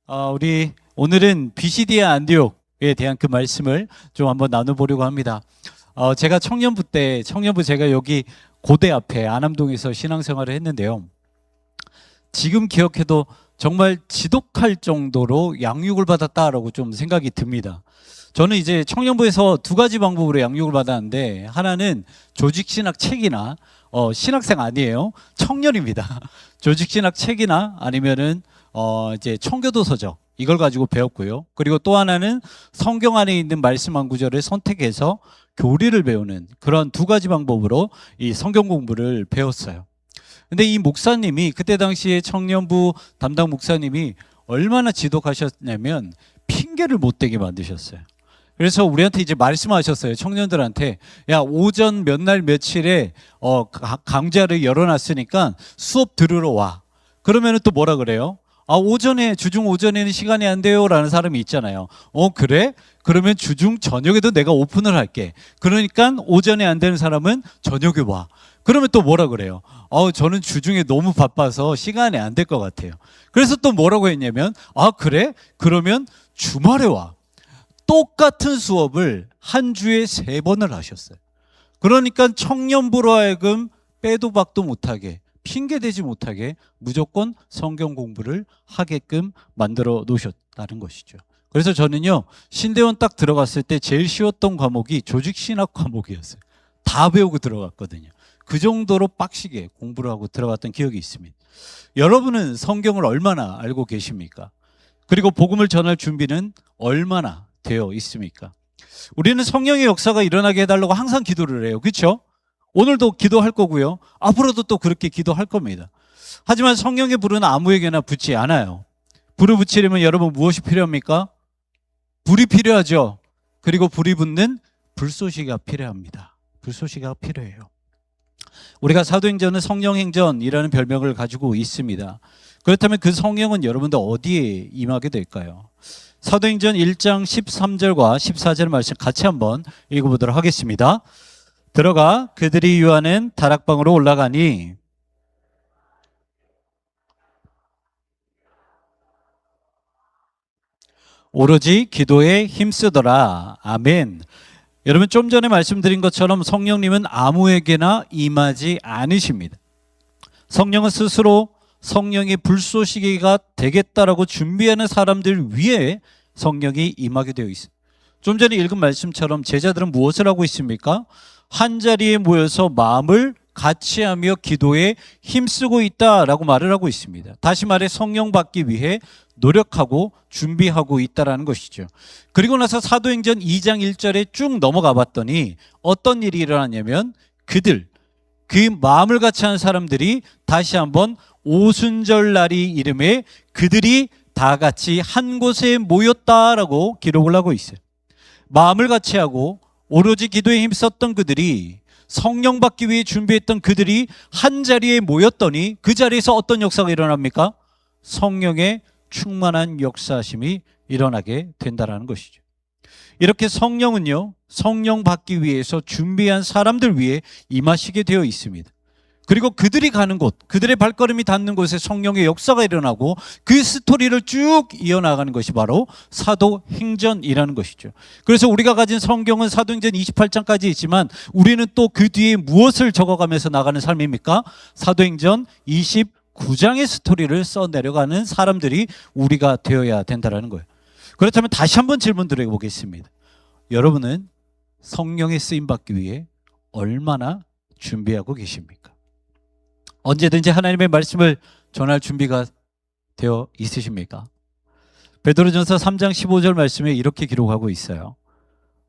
우리 오늘은 비시디아 안디옥에 대한 그 말씀을 좀 한번 나눠보려고 합니다. 제가 청년부 제가 여기 고대 앞에 안암동에서 신앙생활을 했는데요. 지금 기억해도 정말 지독할 정도로 양육을 받았다라고 좀 생각이 듭니다. 저는 이제 청년부에서 두 가지 방법으로 양육을 받았는데, 하나는 조직신학 책이나 신학생 아니에요. 청년입니다. 조직신학 책이나 아니면은 이제 청교도서적 이걸 가지고 배웠고요. 그리고 또 하나는 성경 안에 있는 말씀 한 구절을 선택해서 교리를 배우는 그런 두 가지 방법으로 이 성경 공부를 배웠어요. 근데 이 목사님이, 그때 당시에 청년부 담당 목사님이 얼마나 지독하셨냐면 핑계를 못 대게 만드셨어요. 그래서 우리한테 이제 말씀하셨어요. 청년들한테, 야, 오전 몇 날 며칠에 강좌를 열어놨으니까 수업 들으러 와. 그러면은 또 뭐라 그래요? 오전에, 주중 오전에는 시간이 안 돼요 라는 사람이 있잖아요. 그래? 그러면 주중 저녁에도 내가 오픈을 할게. 그러니까 오전에 안 되는 사람은 저녁에 와. 그러면 또 뭐라 그래요? 저는 주중에 너무 바빠서 시간이 안 될 것 같아요. 그래서 또 뭐라고 했냐면, 그래? 그러면 주말에 와. 똑같은 수업을 한 주에 3번을 하셨어요. 그러니까 청년부로 하여금 빼도 박도 못하게, 핑계대지 못하게 무조건 성경 공부를 하게끔 만들어 놓으셨다는 것이죠. 그래서 저는요, 신대원 딱 들어갔을 때 제일 쉬웠던 과목이 조직신학 과목이었어요. 다 배우고 들어갔거든요. 그 정도로 빡시게 공부를 하고 들어갔던 기억이 있습니다. 여러분은 성경을 얼마나 알고 계십니까? 그리고 복음을 전할 준비는 얼마나 되어 있습니까? 우리는 성령의 역사가 일어나게 해달라고 항상 기도를 해요. 그렇죠? 오늘도 기도할 거고요. 앞으로도 또 그렇게 기도할 겁니다. 하지만 성령의 불은 아무에게나 붙지 않아요. 불을 붙이려면 여러분 무엇이 필요합니까? 불이 필요하죠. 그리고 불이 붙는 불쏘시개가 필요합니다. 불쏘시개가 필요해요. 우리가 사도행전은 성령행전이라는 별명을 가지고 있습니다. 그렇다면 그 성령은 여러분들 어디에 임하게 될까요? 사도행전 1장 13절과 14절 말씀 같이 한번 읽어보도록 하겠습니다. 들어가 그들이 유하는 다락방으로 올라가니 오로지 기도에 힘쓰더라. 아멘. 여러분, 좀 전에 말씀드린 것처럼 성령님은 아무에게나 임하지 않으십니다. 성령은 스스로 성령의 불쏘시개가 되겠다라고 준비하는 사람들 위에 성령이 임하게 되어 있습니다. 좀 전에 읽은 말씀처럼 제자들은 무엇을 하고 있습니까? 한 자리에 모여서 마음을 같이 하며 기도에 힘쓰고 있다라고 말을 하고 있습니다. 다시 말해 성령 받기 위해 노력하고 준비하고 있다라는 것이죠. 그리고 나서 사도행전 2장 1절에 쭉 넘어가 봤더니 어떤 일이 일어났냐면 그 마음을 같이 하는 사람들이 다시 한번 오순절 날이 이름에 그들이 다 같이 한 곳에 모였다라고 기록을 하고 있어요. 마음을 같이 하고 오로지 기도에 힘썼던 그들이, 성령 받기 위해 준비했던 그들이 한 자리에 모였더니 그 자리에서 어떤 역사가 일어납니까? 성령의 충만한 역사심이 일어나게 된다는 것이죠. 이렇게 성령은요, 성령 받기 위해서 준비한 사람들 위해 임하시게 되어 있습니다. 그리고 그들이 가는 곳, 그들의 발걸음이 닿는 곳에 성령의 역사가 일어나고 그 스토리를 쭉 이어나가는 것이 바로 사도행전이라는 것이죠. 그래서 우리가 가진 성경은 사도행전 28장까지 있지만 우리는 또 그 뒤에 무엇을 적어가면서 나가는 삶입니까? 사도행전 29장의 스토리를 써내려가는 사람들이 우리가 되어야 된다는 거예요. 그렇다면 다시 한번 질문 드려보겠습니다. 여러분은 성령의 쓰임받기 위해 얼마나 준비하고 계십니까? 언제든지 하나님의 말씀을 전할 준비가 되어 있으십니까? 베드로전서 3장 15절 말씀에 이렇게 기록하고 있어요.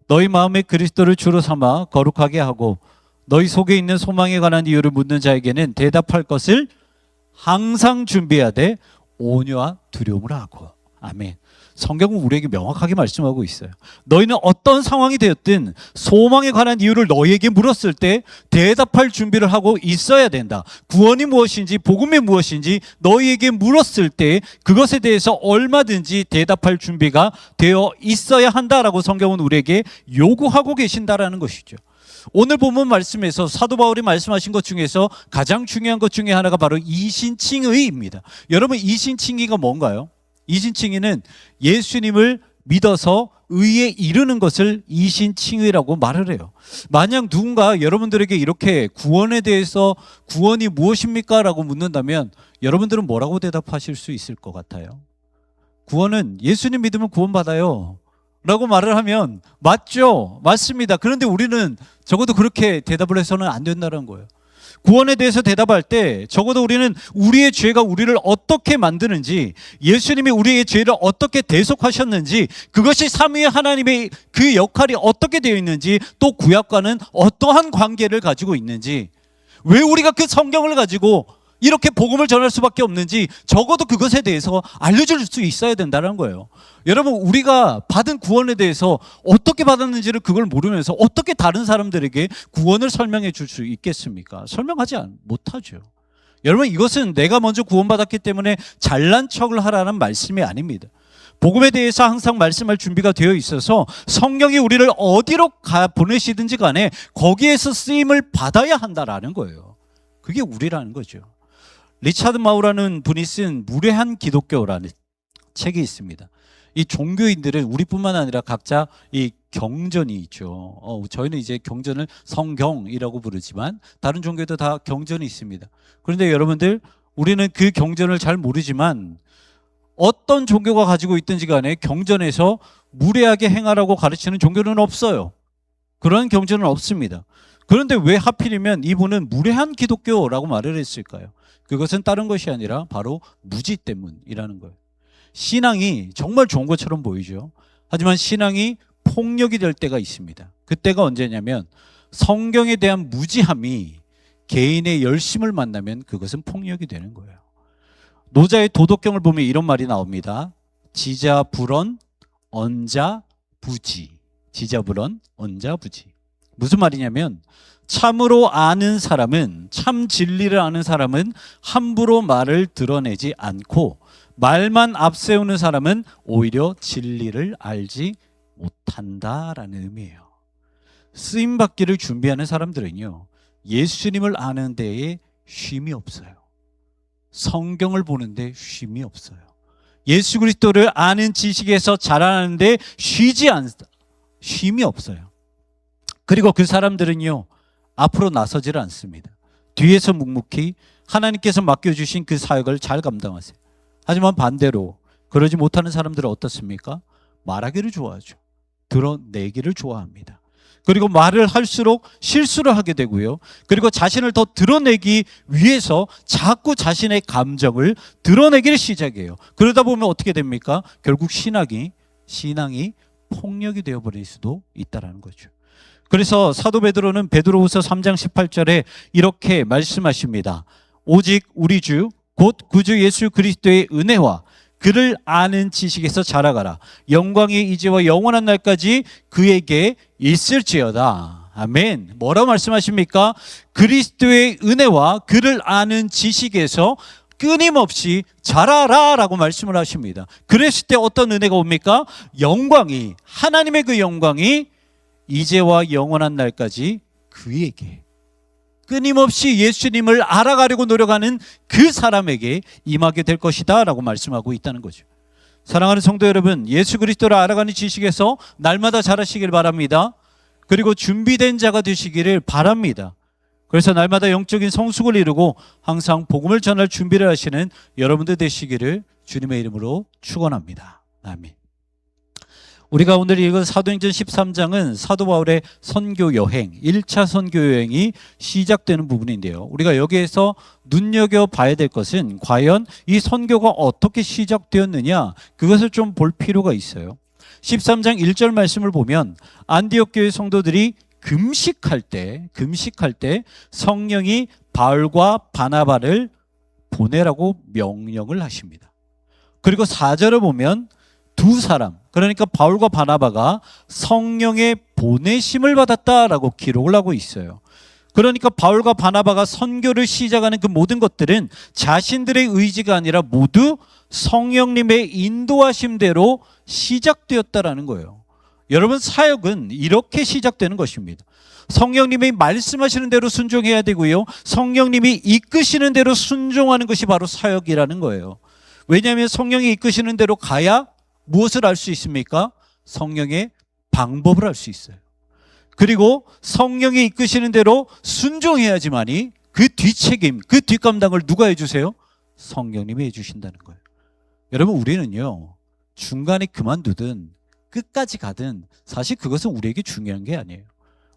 너희 마음에 그리스도를 주로 삼아 거룩하게 하고 너희 속에 있는 소망에 관한 이유를 묻는 자에게는 대답할 것을 항상 준비하되 온유와 두려움으로 하고. 아멘. 성경은 우리에게 명확하게 말씀하고 있어요. 너희는 어떤 상황이 되었든 소망에 관한 이유를 너희에게 물었을 때 대답할 준비를 하고 있어야 된다. 구원이 무엇인지, 복음이 무엇인지 너희에게 물었을 때 그것에 대해서 얼마든지 대답할 준비가 되어 있어야 한다라고 성경은 우리에게 요구하고 계신다라는 것이죠. 오늘 본문 말씀에서 사도 바울이 말씀하신 것 중에서 가장 중요한 것 중에 하나가 바로 이신칭의입니다. 여러분, 이신칭의가 뭔가요? 이신칭의는 예수님을 믿어서 의에 이르는 것을 이신칭의라고 말을 해요. 만약 누군가 여러분들에게 이렇게 구원에 대해서 구원이 무엇입니까? 라고 묻는다면 여러분들은 뭐라고 대답하실 수 있을 것 같아요? 구원은 예수님 믿으면 구원받아요 라고 말을 하면 맞죠? 맞습니다. 그런데 우리는 적어도 그렇게 대답을 해서는 안 된다는 거예요. 구원에 대해서 대답할 때 적어도 우리는 우리의 죄가 우리를 어떻게 만드는지, 예수님이 우리의 죄를 어떻게 대속하셨는지, 그것이 삼위의 하나님의 그 역할이 어떻게 되어 있는지, 또 구약과는 어떠한 관계를 가지고 있는지, 왜 우리가 그 성경을 가지고 이렇게 복음을 전할 수밖에 없는지 적어도 그것에 대해서 알려줄 수 있어야 된다는 거예요. 여러분, 우리가 받은 구원에 대해서 어떻게 받았는지를 그걸 모르면서 어떻게 다른 사람들에게 구원을 설명해 줄 수 있겠습니까? 설명하지 못하죠. 여러분, 이것은 내가 먼저 구원받았기 때문에 잘난 척을 하라는 말씀이 아닙니다. 복음에 대해서 항상 말씀할 준비가 되어 있어서 성경이 우리를 어디로 보내시든지 간에 거기에서 쓰임을 받아야 한다라는 거예요. 그게 우리라는 거죠. 리차드 마우라는 분이 쓴 무례한 기독교라는 책이 있습니다. 이 종교인들은 우리뿐만 아니라 각자 이 경전이 있죠. 저희는 이제 경전을 성경이라고 부르지만 다른 종교도 다 경전이 있습니다. 그런데 여러분들, 우리는 그 경전을 잘 모르지만 어떤 종교가 가지고 있든지 간에 경전에서 무례하게 행하라고 가르치는 종교는 없어요. 그런 경전은 없습니다. 그런데 왜 하필이면 이분은 무례한 기독교라고 말을 했을까요? 그것은 다른 것이 아니라 바로 무지 때문이라는 거예요. 신앙이 정말 좋은 것처럼 보이죠. 하지만 신앙이 폭력이 될 때가 있습니다. 그때가 언제냐면 성경에 대한 무지함이 개인의 열심을 만나면 그것은 폭력이 되는 거예요. 노자의 도덕경을 보면 이런 말이 나옵니다. 지자불언 언자부지. 지자불언 언자부지. 무슨 말이냐면 참으로 아는 사람은, 참 진리를 아는 사람은 함부로 말을 드러내지 않고 말만 앞세우는 사람은 오히려 진리를 알지 못한다라는 의미예요. 쓰임받기를 준비하는 사람들은요, 예수님을 아는 데에 쉼이 없어요. 성경을 보는데 쉼이 없어요. 예수 그리스도를 아는 지식에서 자라나는데 쉼이 없어요. 그리고 그 사람들은요, 앞으로 나서지를 않습니다. 뒤에서 묵묵히 하나님께서 맡겨주신 그 사역을 잘 감당하세요. 하지만 반대로 그러지 못하는 사람들은 어떻습니까? 말하기를 좋아하죠. 드러내기를 좋아합니다. 그리고 말을 할수록 실수를 하게 되고요. 그리고 자신을 더 드러내기 위해서 자꾸 자신의 감정을 드러내기를 시작해요. 그러다 보면 어떻게 됩니까? 결국 신앙이 폭력이 되어버릴 수도 있다는 거죠. 그래서 사도 베드로는 베드로후서 3장 18절에 이렇게 말씀하십니다. 오직 우리 주 곧 구주 예수 그리스도의 은혜와 그를 아는 지식에서 자라가라. 영광의 이제와 영원한 날까지 그에게 있을지어다. 아멘. 뭐라고 말씀하십니까? 그리스도의 은혜와 그를 아는 지식에서 끊임없이 자라라 라고 말씀을 하십니다. 그랬을 때 어떤 은혜가 옵니까? 영광이, 하나님의 그 영광이 이제와 영원한 날까지 그에게, 끊임없이 예수님을 알아가려고 노력하는 그 사람에게 임하게 될 것이다 라고 말씀하고 있다는 거죠. 사랑하는 성도 여러분, 예수 그리스도를 알아가는 지식에서 날마다 자라시길 바랍니다. 그리고 준비된 자가 되시기를 바랍니다. 그래서 날마다 영적인 성숙을 이루고 항상 복음을 전할 준비를 하시는 여러분들 되시기를 주님의 이름으로 축원합니다. 아멘. 우리가 오늘 읽은 사도행전 13장은 사도 바울의 선교 여행, 1차 선교 여행이 시작되는 부분인데요. 우리가 여기에서 눈여겨봐야 될 것은 과연 이 선교가 어떻게 시작되었느냐, 그것을 좀 볼 필요가 있어요. 13장 1절 말씀을 보면 안디옥 교회 성도들이 금식할 때 성령이 바울과 바나바를 보내라고 명령을 하십니다. 그리고 4절을 보면 두 사람, 그러니까 바울과 바나바가 성령의 보내심을 받았다라고 기록을 하고 있어요. 그러니까 바울과 바나바가 선교를 시작하는 그 모든 것들은 자신들의 의지가 아니라 모두 성령님의 인도하심대로 시작되었다라는 거예요. 여러분, 사역은 이렇게 시작되는 것입니다. 성령님이 말씀하시는 대로 순종해야 되고요, 성령님이 이끄시는 대로 순종하는 것이 바로 사역이라는 거예요. 왜냐하면 성령이 이끄시는 대로 가야 무엇을 알 수 있습니까? 성령의 방법을 알 수 있어요. 그리고 성령이 이끄시는 대로 순종해야지만이 그 뒷책임, 그 뒷감당을 누가 해주세요? 성령님이 해주신다는 거예요. 여러분, 우리는요, 중간에 그만두든 끝까지 가든 사실 그것은 우리에게 중요한 게 아니에요.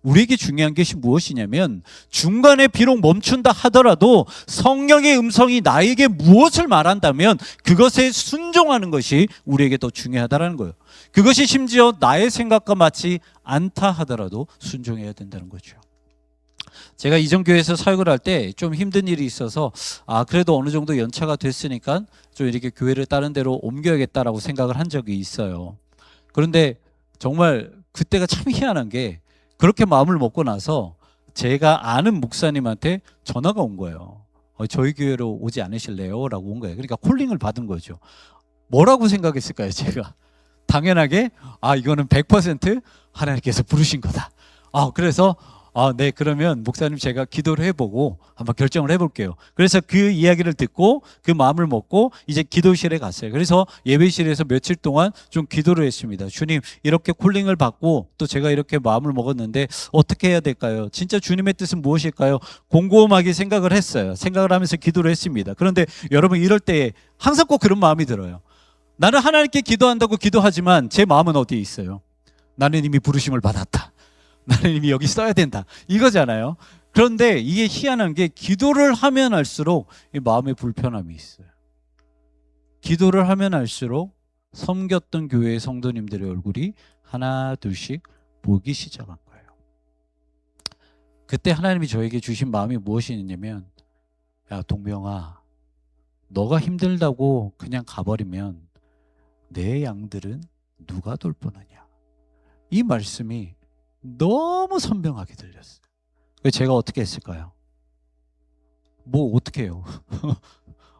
우리에게 중요한 것이 무엇이냐면 중간에 비록 멈춘다 하더라도 성령의 음성이 나에게 무엇을 말한다면 그것에 순종하는 것이 우리에게 더 중요하다는 거예요. 그것이 심지어 나의 생각과 맞지 않다 하더라도 순종해야 된다는 거죠. 제가 이전 교회에서 사역을 할 때 좀 힘든 일이 있어서 그래도 어느 정도 연차가 됐으니까 좀 이렇게 교회를 다른 데로 옮겨야겠다라고 생각을 한 적이 있어요. 그런데 정말 그때가 참 희한한 게 그렇게 마음을 먹고 나서 제가 아는 목사님한테 전화가 온 거예요. 저희 교회로 오지 않으실래요? 라고 온 거예요. 그러니까 콜링을 받은 거죠. 뭐라고 생각했을까요, 제가? 당연하게 이거는 100% 하나님께서 부르신 거다. 그래서 네, 그러면 목사님 제가 기도를 해보고 한번 결정을 해볼게요. 그래서 그 이야기를 듣고 그 마음을 먹고 이제 기도실에 갔어요. 그래서 예배실에서 며칠 동안 좀 기도를 했습니다. 주님, 이렇게 콜링을 받고 또 제가 이렇게 마음을 먹었는데 어떻게 해야 될까요? 진짜 주님의 뜻은 무엇일까요? 곰곰하게 생각을 했어요. 생각을 하면서 기도를 했습니다. 그런데 여러분, 이럴 때 항상 꼭 그런 마음이 들어요. 나는 하나님께 기도한다고 기도하지만 제 마음은 어디에 있어요? 나는 이미 부르심을 받았다. 나는 이미 여기 써야 된다. 이거잖아요. 그런데 이게 희한한 게 기도를 하면 할수록 이 마음에 불편함이 있어요. 기도를 하면 할수록 섬겼던 교회의 성도님들의 얼굴이 하나 둘씩 보기 시작한 거예요. 그때 하나님이 저에게 주신 마음이 무엇이냐면, 야, 동명아, 너가 힘들다고 그냥 가버리면 내 양들은 누가 돌보느냐. 이 말씀이 너무 선명하게 들렸어요. 그래서 제가 어떻게 했을까요? 뭐 어떻게 해요?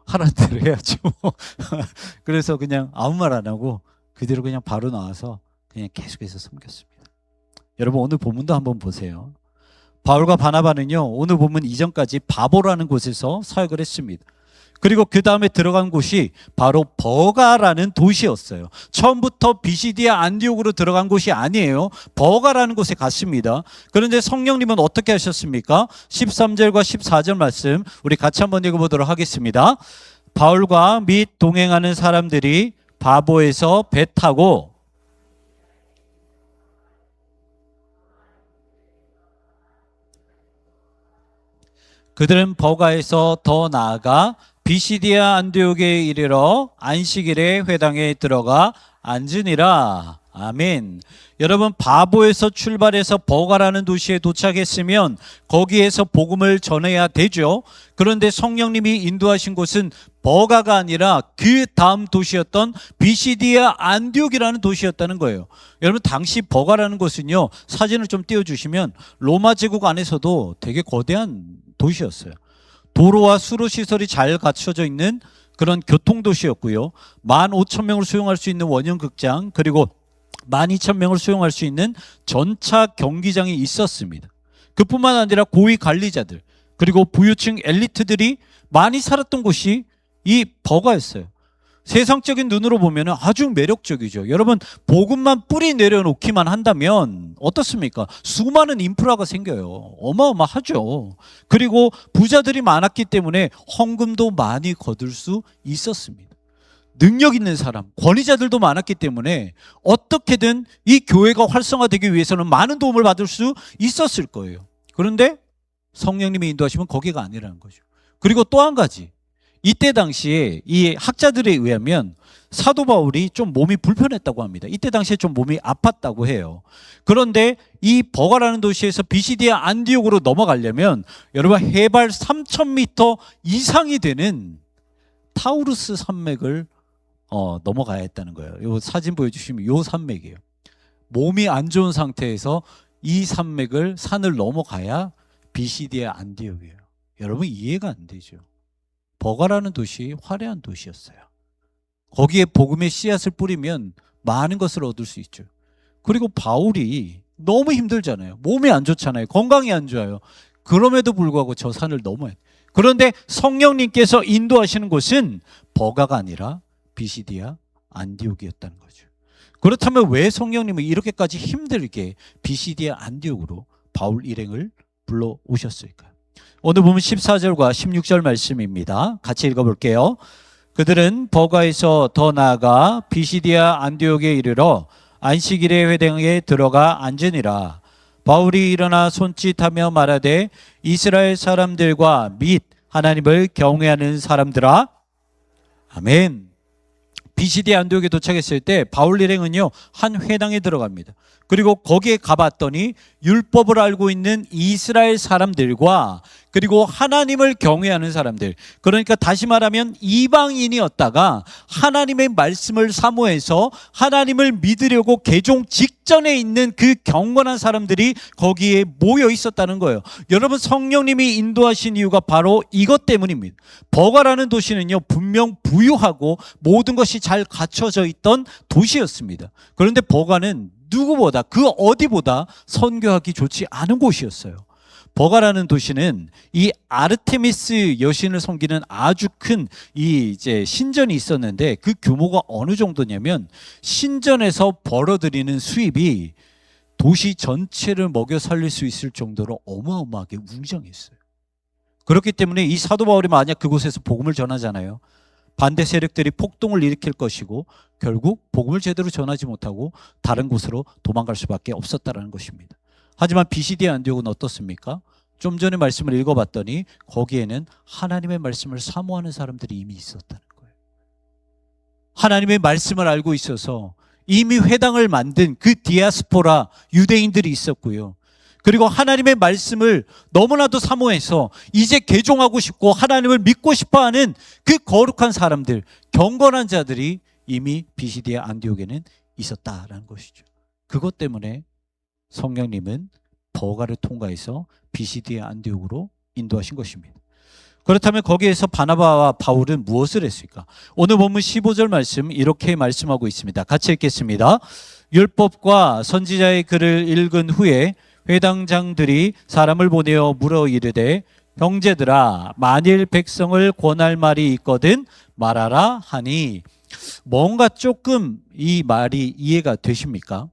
하라는 대로 해야죠. 그래서 그냥 아무 말 안 하고 그대로 그냥 바로 나와서 그냥 계속해서 섬겼습니다. 여러분, 오늘 본문도 한번 보세요. 바울과 바나바는요, 오늘 본문 이전까지 바보라는 곳에서 사역을 했습니다. 그리고 그 다음에 들어간 곳이 바로 버가라는 도시였어요. 처음부터 비시디아 안디옥으로 들어간 곳이 아니에요. 버가라는 곳에 갔습니다. 그런데 성령님은 어떻게 하셨습니까? 13절과 14절 말씀 우리 같이 한번 읽어보도록 하겠습니다. 바울과 및 동행하는 사람들이 바보에서 배 타고 그들은 버가에서 더 나아가 비시디아 안디옥에 이르러 안식일에 회당에 들어가 앉으니라. 아멘. 여러분, 바보에서 출발해서 버가라는 도시에 도착했으면 거기에서 복음을 전해야 되죠. 그런데 성령님이 인도하신 곳은 버가가 아니라 그 다음 도시였던 비시디아 안디옥이라는 도시였다는 거예요. 여러분, 당시 버가라는 곳은요, 사진을 좀 띄워주시면 로마 제국 안에서도 되게 거대한 도시였어요. 도로와 수로 시설이 잘 갖춰져 있는 그런 교통도시였고요. 15,000명을 수용할 수 있는 원형극장, 그리고 12,000명을 수용할 수 있는 전차 경기장이 있었습니다. 그뿐만 아니라 고위 관리자들, 그리고 부유층 엘리트들이 많이 살았던 곳이 이 버가였어요. 세상적인 눈으로 보면 아주 매력적이죠. 여러분, 복음만 뿌리 내려놓기만 한다면 어떻습니까? 수많은 인프라가 생겨요. 어마어마하죠. 그리고 부자들이 많았기 때문에 헌금도 많이 거둘 수 있었습니다. 능력 있는 사람, 권위자들도 많았기 때문에 어떻게든 이 교회가 활성화되기 위해서는 많은 도움을 받을 수 있었을 거예요. 그런데 성령님이 인도하시면 거기가 아니라는 거죠. 그리고 또 한 가지, 이때 당시에 이 학자들에 의하면 사도 바울이 좀 몸이 불편했다고 합니다. 이때 당시에 좀 몸이 아팠다고 해요. 그런데 이 버가라는 도시에서 비시디아 안디옥으로 넘어가려면 여러분, 해발 3,000m 이상이 되는 타우루스 산맥을 넘어가야 했다는 거예요. 이 사진 보여주시면 이 산맥이에요. 몸이 안 좋은 상태에서 이 산을 넘어가야 비시디아 안디옥이에요. 여러분, 이해가 안 되죠. 버가라는 도시 화려한 도시였어요. 거기에 복음의 씨앗을 뿌리면 많은 것을 얻을 수 있죠. 그리고 바울이 너무 힘들잖아요. 몸이 안 좋잖아요. 건강이 안 좋아요. 그럼에도 불구하고 저 산을 넘어야 돼요. 그런데 성령님께서 인도하시는 곳은 버가가 아니라 비시디아 안디옥이었다는 거죠. 그렇다면 왜 성령님은 이렇게까지 힘들게 비시디아 안디옥으로 바울 일행을 불러오셨을까요? 오늘 보면 14절과 16절 말씀입니다. 같이 읽어볼게요. 그들은 버가에서 더 나아가 비시디아 안디옥에 이르러 안식일의 회당에 들어가 앉으니라. 바울이 일어나 손짓하며 말하되 이스라엘 사람들과 및 하나님을 경외하는 사람들아, 아멘. 비시디아 안디옥에 도착했을 때 바울 일행은요 한 회당에 들어갑니다. 그리고 거기에 가봤더니 율법을 알고 있는 이스라엘 사람들과 그리고 하나님을 경외하는 사람들, 그러니까 다시 말하면 이방인이었다가 하나님의 말씀을 사모해서 하나님을 믿으려고 개종 직전에 있는 그 경건한 사람들이 거기에 모여 있었다는 거예요. 여러분, 성령님이 인도하신 이유가 바로 이것 때문입니다. 버가라는 도시는요 분명 부유하고 모든 것이 잘 갖춰져 있던 도시였습니다. 그런데 버가는 누구보다 그 어디보다 선교하기 좋지 않은 곳이었어요. 버가라는 도시는 이 아르테미스 여신을 섬기는 아주 큰 이제 신전이 있었는데 그 규모가 어느 정도냐면 신전에서 벌어들이는 수입이 도시 전체를 먹여 살릴 수 있을 정도로 어마어마하게 웅장했어요. 그렇기 때문에 이 사도 바울이 만약 그곳에서 복음을 전하잖아요. 반대 세력들이 폭동을 일으킬 것이고 결국 복음을 제대로 전하지 못하고 다른 곳으로 도망갈 수밖에 없었다는 것입니다. 하지만 비시디아 안디옥은 어떻습니까? 좀 전에 말씀을 읽어봤더니 거기에는 하나님의 말씀을 사모하는 사람들이 이미 있었다는 거예요. 하나님의 말씀을 알고 있어서 이미 회당을 만든 그 디아스포라 유대인들이 있었고요. 그리고 하나님의 말씀을 너무나도 사모해서 이제 개종하고 싶고 하나님을 믿고 싶어하는 그 거룩한 사람들, 경건한 자들이 이미 비시디아 안디옥에는 있었다라는 것이죠. 그것 때문에 성령님은 버가를 통과해서 비시디아 안디옥으로 인도하신 것입니다. 그렇다면 거기에서 바나바와 바울은 무엇을 했을까? 오늘 본문 15절 말씀 이렇게 말씀하고 있습니다. 같이 읽겠습니다. 율법과 선지자의 글을 읽은 후에 회당장들이 사람을 보내어 물어 이르되 형제들아 만일 백성을 권할 말이 있거든 말하라 하니, 뭔가 조금 이 말이 이해가 되십니까?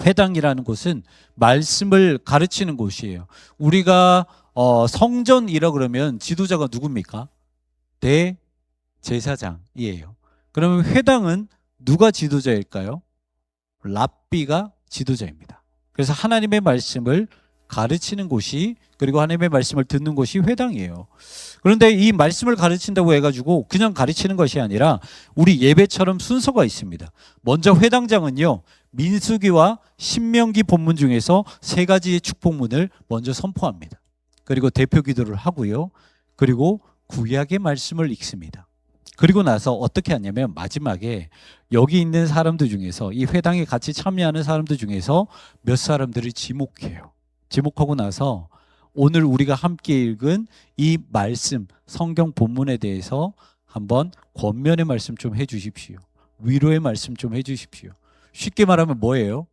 회당이라는 곳은 말씀을 가르치는 곳이에요. 우리가 성전이라 그러면 지도자가 누굽니까? 대제사장이에요. 그러면 회당은 누가 지도자일까요? 랍비가 지도자입니다. 그래서 하나님의 말씀을 가르치는 곳이, 그리고 하나님의 말씀을 듣는 곳이 회당이에요. 그런데 이 말씀을 가르친다고 해가지고 그냥 가르치는 것이 아니라 우리 예배처럼 순서가 있습니다. 먼저 회당장은요 민수기와 신명기 본문 중에서 세 가지의 축복문을 먼저 선포합니다. 그리고 대표 기도를 하고요. 그리고 구약의 말씀을 읽습니다. 그리고 나서 어떻게 하냐면 마지막에 여기 있는 사람들 중에서, 이 회당에 같이 참여하는 사람들 중에서 몇 사람들을 지목해요. 지목하고 나서 오늘 우리가 함께 읽은 이 말씀, 성경 본문에 대해서 한번 권면의 말씀 좀 해주십시오. 위로의 말씀 좀 해주십시오. 쉽게 말하면 뭐예요?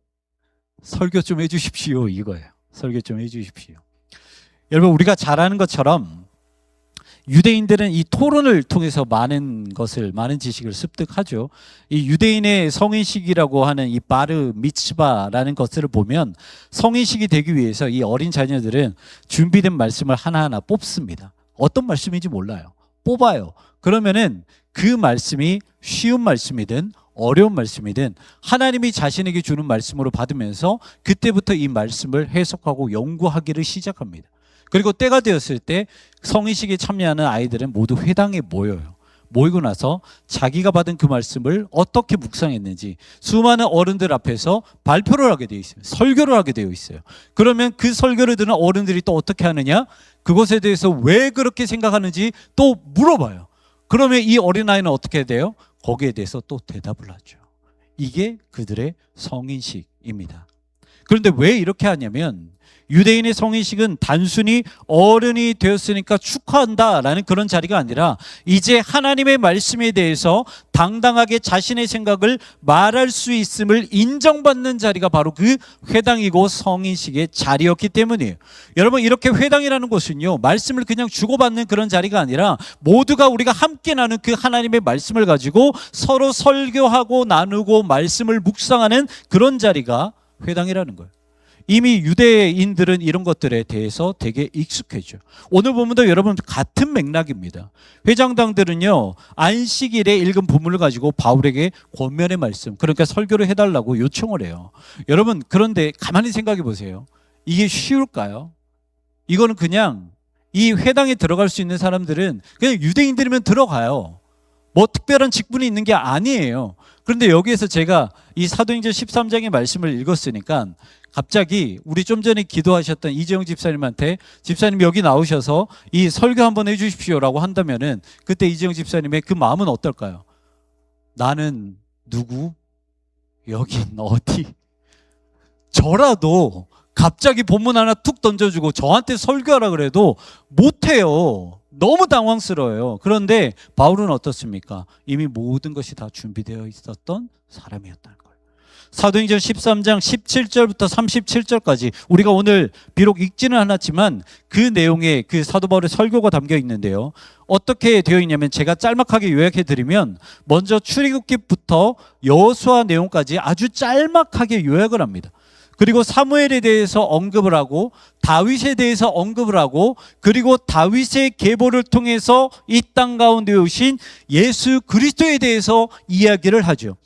설교 좀 해주십시오, 이거예요. 설교 좀 해주십시오. 여러분, 우리가 잘 아는 것처럼 유대인들은 이 토론을 통해서 많은 지식을 습득하죠. 이 유대인의 성인식이라고 하는 이 바르 미츠바라는 것들을 보면 성인식이 되기 위해서 이 어린 자녀들은 준비된 말씀을 하나하나 뽑습니다. 어떤 말씀인지 몰라요. 뽑아요. 그러면은 그 말씀이 쉬운 말씀이든 어려운 말씀이든 하나님이 자신에게 주는 말씀으로 받으면서 그때부터 이 말씀을 해석하고 연구하기를 시작합니다. 그리고 때가 되었을 때 성인식에 참여하는 아이들은 모두 회당에 모여요. 모이고 나서 자기가 받은 그 말씀을 어떻게 묵상했는지 수많은 어른들 앞에서 발표를 하게 되어 있어요. 설교를 하게 되어 있어요. 그러면 그 설교를 듣는 어른들이 또 어떻게 하느냐? 그것에 대해서 왜 그렇게 생각하는지 또 물어봐요. 그러면 이 어린아이는 어떻게 해야 돼요? 거기에 대해서 또 대답을 하죠. 이게 그들의 성인식입니다. 그런데 왜 이렇게 하냐면 유대인의 성인식은 단순히 어른이 되었으니까 축하한다라는 그런 자리가 아니라 이제 하나님의 말씀에 대해서 당당하게 자신의 생각을 말할 수 있음을 인정받는 자리가 바로 그 회당이고 성인식의 자리였기 때문이에요. 여러분, 이렇게 회당이라는 곳은요, 말씀을 그냥 주고받는 그런 자리가 아니라 모두가 우리가 함께 나눈 그 하나님의 말씀을 가지고 서로 설교하고 나누고 말씀을 묵상하는 그런 자리가 회당이라는 거예요. 이미 유대인들은 이런 것들에 대해서 되게 익숙해져. 오늘 본문도 여러분 같은 맥락입니다. 회장당들은요, 안식일에 읽은 본문을 가지고 바울에게 권면의 말씀, 그러니까 설교를 해달라고 요청을 해요. 여러분, 그런데 가만히 생각해 보세요. 이게 쉬울까요? 이거는 그냥 이 회당에 들어갈 수 있는 사람들은 그냥 유대인들이면 들어가요. 뭐 특별한 직분이 있는 게 아니에요. 그런데 여기에서 제가 이 사도행전 13장의 말씀을 읽었으니까 갑자기 우리 좀 전에 기도하셨던 이재용 집사님한테 집사님 여기 나오셔서 이 설교 한번 해주십시오라고 한다면은 그때 이재용 집사님의 그 마음은 어떨까요? 나는 누구? 여긴 어디? 저라도 갑자기 본문 하나 툭 던져주고 저한테 설교하라 그래도 못해요. 너무 당황스러워요. 그런데 바울은 어떻습니까? 이미 모든 것이 다 준비되어 있었던 사람이었다는 거예요. 사도행전 13장 17절부터 37절까지 우리가 오늘 비록 읽지는 않았지만 그 내용에 그 사도 바울의 설교가 담겨 있는데요. 어떻게 되어 있냐면 제가 짤막하게 요약해 드리면 먼저 출애굽기부터 여호수아 내용까지 아주 짤막하게 요약을 합니다. 그리고 사무엘에 대해서 언급을 하고 다윗에 대해서 언급을 하고 그리고 다윗의 계보를 통해서 이 땅 가운데 오신 예수 그리스도에 대해서 이야기를 하죠.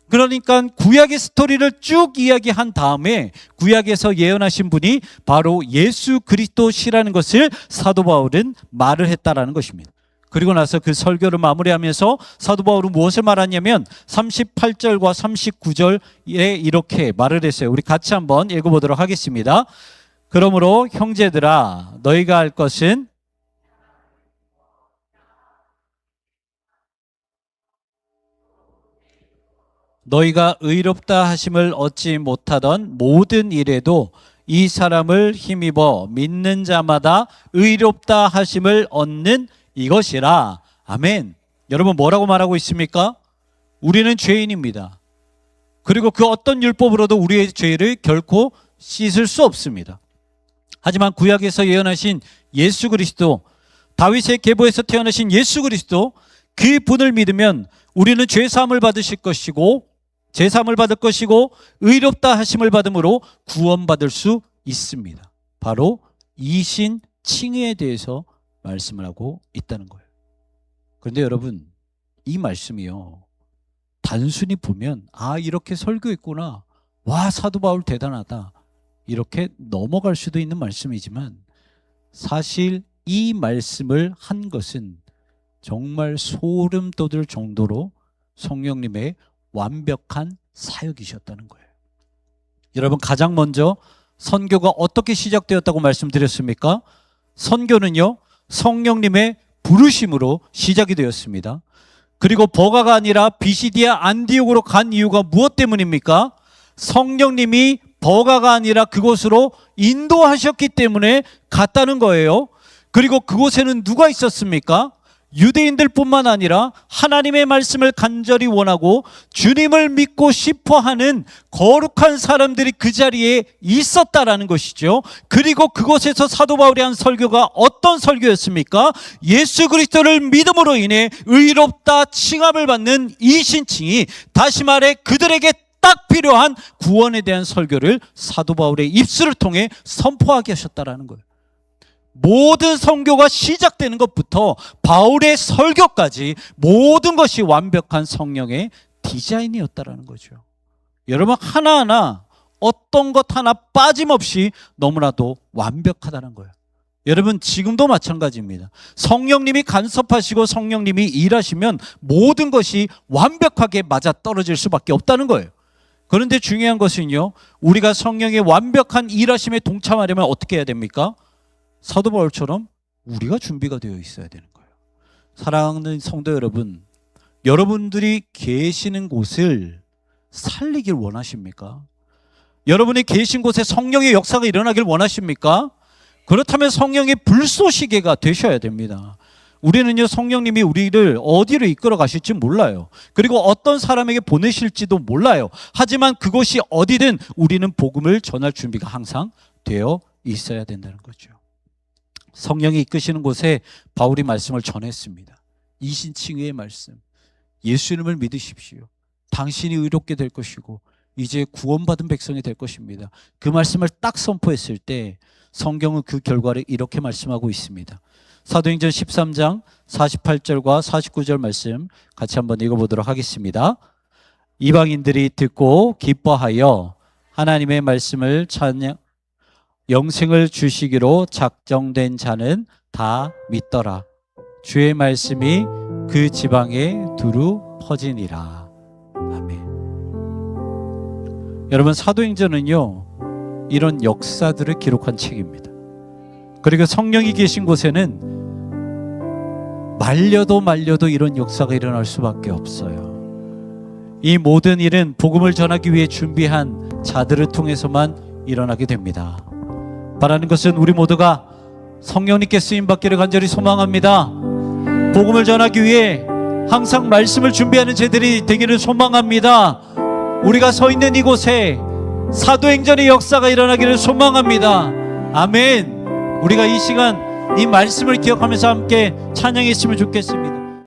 그러니까 구약의 스토리를 쭉 이야기한 다음에 구약에서 예언하신 분이 바로 예수 그리스도시라는 것을 사도 바울은 말을 했다라는 것입니다. 그리고 나서 그 설교를 마무리하면서 사도 바울은 무엇을 말하냐면 38절과 39절에 이렇게 말을 했어요. 우리 같이 한번 읽어보도록 하겠습니다. 그러므로 형제들아 너희가 할 것은 너희가 의롭다 하심을 얻지 못하던 모든 일에도 이 사람을 힘입어 믿는 자마다 의롭다 하심을 얻는 이것이라. 아멘. 여러분 뭐라고 말하고 있습니까? 우리는 죄인입니다. 그리고 그 어떤 율법으로도 우리의 죄를 결코 씻을 수 없습니다. 하지만 구약에서 예언하신 예수 그리스도, 다윗의 계보에서 태어나신 예수 그리스도, 그 분을 믿으면 우리는 죄 사함을 받으실 것이고 죄 사함을 받을 것이고 의롭다 하심을 받음으로 구원받을 수 있습니다. 바로 이신 칭의에 대해서 말씀을 하고 있다는 거예요. 그런데 여러분 이 말씀이요 단순히 보면 아 이렇게 설교했구나, 와 사도 바울 대단하다 이렇게 넘어갈 수도 있는 말씀이지만 사실 이 말씀을 한 것은 정말 소름 돋을 정도로 성령님의 완벽한 사역이셨다는 거예요. 여러분 가장 먼저 선교가 어떻게 시작되었다고 말씀드렸습니까? 선교는요 성령님의 부르심으로 시작이 되었습니다. 그리고 버가가 아니라 비시디아 안디옥으로 간 이유가 무엇 때문입니까? 성령님이 버가가 아니라 그곳으로 인도하셨기 때문에 갔다는 거예요. 그리고 그곳에는 누가 있었습니까? 유대인들뿐만 아니라 하나님의 말씀을 간절히 원하고 주님을 믿고 싶어하는 거룩한 사람들이 그 자리에 있었다라는 것이죠. 그리고 그곳에서 사도 바울이 한 설교가 어떤 설교였습니까? 예수 그리스도를 믿음으로 인해 의롭다 칭함을 받는 이 신칭이, 다시 말해 그들에게 딱 필요한 구원에 대한 설교를 사도 바울의 입술을 통해 선포하게 하셨다라는 거예요. 모든 선교가 시작되는 것부터 바울의 설교까지 모든 것이 완벽한 성령의 디자인이었다라는 거죠. 여러분 하나하나 어떤 것 하나 빠짐없이 너무나도 완벽하다는 거예요. 여러분 지금도 마찬가지입니다. 성령님이 간섭하시고 성령님이 일하시면 모든 것이 완벽하게 맞아떨어질 수밖에 없다는 거예요. 그런데 중요한 것은요, 우리가 성령의 완벽한 일하심에 동참하려면 어떻게 해야 됩니까? 사도 바울처럼 우리가 준비가 되어 있어야 되는 거예요. 사랑하는 성도 여러분, 여러분들이 계시는 곳을 살리길 원하십니까? 여러분이 계신 곳에 성령의 역사가 일어나길 원하십니까? 그렇다면 성령의 불쏘시개가 되셔야 됩니다. 우리는요, 성령님이 우리를 어디로 이끌어 가실지 몰라요. 그리고 어떤 사람에게 보내실지도 몰라요. 하지만 그곳이 어디든 우리는 복음을 전할 준비가 항상 되어 있어야 된다는 거죠. 성령이 이끄시는 곳에 바울이 말씀을 전했습니다. 이신칭의의 말씀. 예수 이름을 믿으십시오. 당신이 의롭게 될 것이고 이제 구원받은 백성이 될 것입니다. 그 말씀을 딱 선포했을 때 성경은 그 결과를 이렇게 말씀하고 있습니다. 사도행전 13장 48절과 49절 말씀 같이 한번 읽어보도록 하겠습니다. 이방인들이 듣고 기뻐하여 하나님의 말씀을 찬양, 영생을 주시기로 작정된 자는 다 믿더라. 주의 말씀이 그 지방에 두루 퍼지니라. 아멘. 여러분, 사도행전은요, 이런 역사들을 기록한 책입니다. 그리고 성령이 계신 곳에는 말려도 이런 역사가 일어날 수밖에 없어요. 이 모든 일은 복음을 전하기 위해 준비한 자들을 통해서만 일어나게 됩니다. 바라는 것은 우리 모두가 성령님께 쓰임받기를 간절히 소망합니다. 복음을 전하기 위해 항상 말씀을 준비하는 제들이 되기를 소망합니다. 우리가 서 있는 이곳에 사도행전의 역사가 일어나기를 소망합니다. 아멘. 우리가 이 시간 이 말씀을 기억하면서 함께 찬양했으면 좋겠습니다.